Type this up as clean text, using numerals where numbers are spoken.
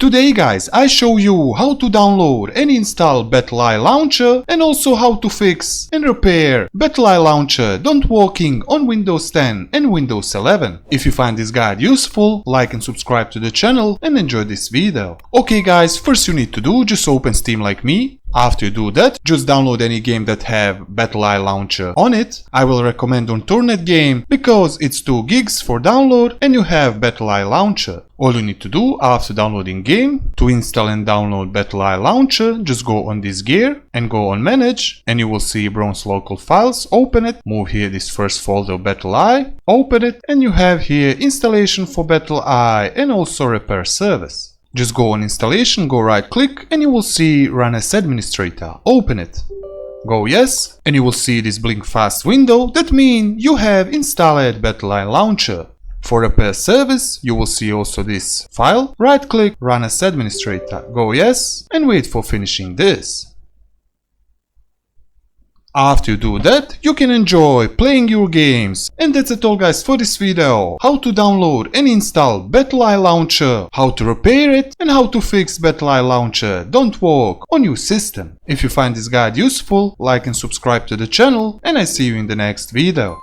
Today guys, I show you how to download and install BattlEye Launcher and also how to fix and repair BattlEye Launcher don't working on Windows 10 and Windows 11. If you find this guide useful, like and subscribe to the channel and enjoy this video. Okay guys, first you need to do, just open Steam like me. After you do that, just download any game that have BattlEye Launcher on it. I will recommend on Turnet game because it's 2 gigs for download and you have BattlEye Launcher. All you need to do after downloading game to install and download BattlEye Launcher, just go on this gear and go on manage and you will see bronze local files. Open it, move here this first folder BattlEye, open it and you have here installation for BattlEye and also repair service. Just go on installation, go right click and you will see run as administrator. Open it. Go yes and you will see this blink fast window. That means you have installed BattlEye Launcher. For repair service you will see also this file. Right click, run as administrator. Go yes and wait for finishing this. After you do that, you can enjoy playing your games. And that's it all guys for this video. How to download and install BattlEye Launcher, how to repair it and how to fix BattlEye Launcher don't work on your system. If you find this guide useful, like and subscribe to the channel and I see you in the next video.